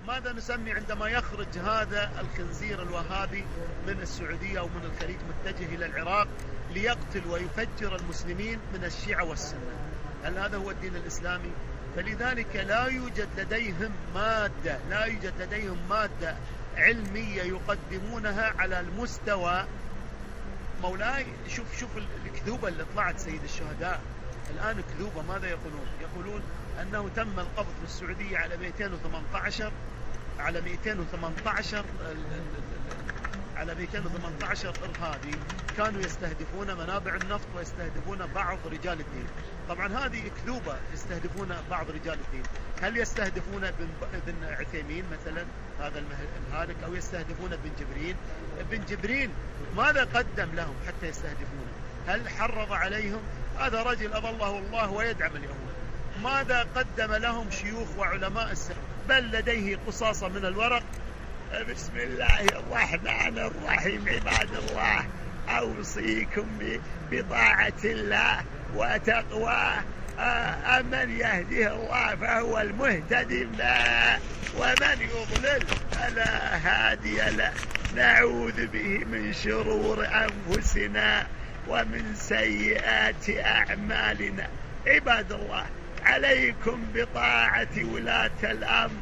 ماذا نسمي عندما يخرج هذا الخنزير الوهابي من السعودية أو من الخليج متجه إلى العراق ليقتل ويفجر المسلمين من الشيعة والسنة؟ هل هذا هو الدين الإسلامي؟ فلذلك لا يوجد لديهم مادة علمية يقدمونها على المستوى. مولاي شوف الكذوبة اللي طلعت سيد الشهداء الآن كذوبة. ماذا يقولون؟ يقولون أنه تم القبض في السعودية على 218 إرهابي كانوا يستهدفون منابع النفط ويستهدفون بعض رجال الدين. طبعا هذه كذوبة، يستهدفون بعض رجال الدين. هل يستهدفون ابن عثيمين مثلا هذا الهالك، أو يستهدفون ابن جبرين ماذا قدم لهم حتى يستهدفونه؟ هل حرض عليهم؟ هذا رجل أضله الله ويدعم اليهود. ماذا قدم لهم شيوخ وعلماء السنة؟ بل لديه قصاصة من الورق: بسم الله الرحمن الرحيم، عباد الله أوصيكم بطاعة الله وتقواه، من يهده الله فهو المهتدي، ومن يضلل فلا هادي له، نعوذ به من شرور أنفسنا ومن سيئات أعمالنا. عباد الله، عليكم بطاعة ولاة الأمر،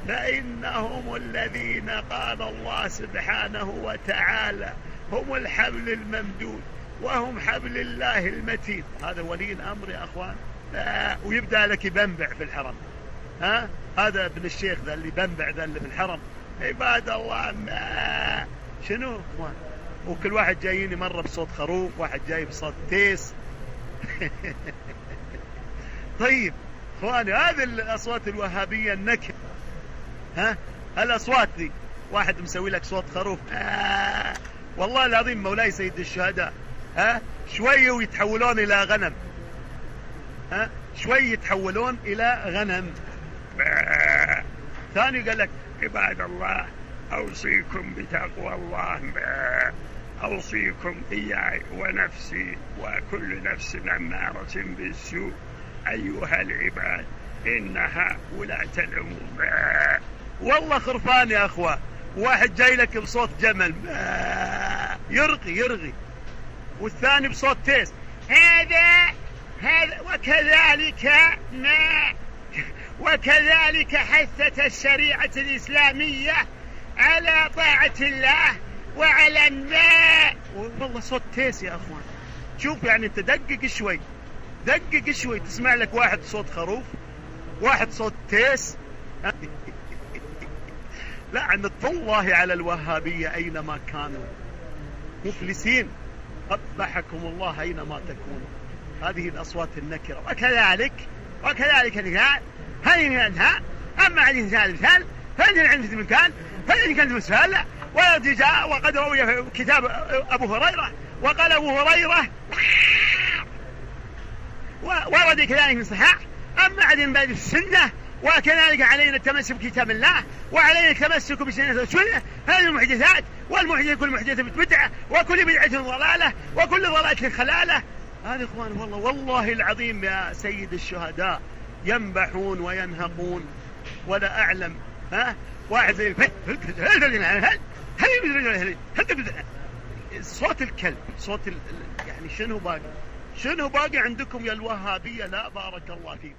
فإنهم الذين قال الله سبحانه وتعالى هم الحبل الممدود وهم حبل الله المتين. هذا ولي الأمر يا أخوان. ويبدأ لك يبنبع في الحرم. هذا ابن الشيخ ذا اللي بنبع ذا اللي في الحرم. عباد الله، شنو أخوان؟ وكل واحد جاييني مرة بصوت خروف، واحد جاي بصوت تيس. طيب اخواني، هذه الاصوات الوهابية النكر، الاصوات دي، واحد مسوي لك صوت خروف. والله العظيم مولاي سيد الشهداء، شوية ويتحولون الى غنم، شوية يتحولون الى غنم. ثاني قال لك: عباد الله اوصيكم بتقوى الله، اوصيكم اياي ونفسي وكل نفس امارة بالسوء، أيها العباد إنها ولاة الأمور. والله خرفان يا أخوة. واحد جاي لك بصوت جمل يرغي، والثاني بصوت تيس، هذا وكذلك حثت الشريعة الإسلامية على طاعة الله وعلى الناء. والله صوت تيس يا أخوان. شوف يعني أنت دقق شوي تسمع لك واحد صوت خروف، واحد صوت تيس. لعنة الله على الوهابية أينما كانوا، مفلسين، قبحكم الله أينما تكونوا. هذه الأصوات النكرة. وكذلك هذه أما عن الإنسان مثال فإن عند مكان فإن كانت مسألة وجاء. وقد روي في كتاب أبو هريرة، وقال أبو هريرة ورد كذلك من صحاح: أما عن بعد السنة وكذلك علينا التمسك بكتاب الله وعلينا التمسك بسنة السنة. هذه المحدثات، والمحدث كل محدثة بدعة وكل بدعة ضلالة وكل ضلالة خلالة. هذا إخوان والله العظيم يا سيد الشهداء ينبحون وينهقون ولا أعلم. واحد زي صوت الكلب، صوت يعني شنو باقي عندكم يا الوهابية؟ لا بارك الله فيكم.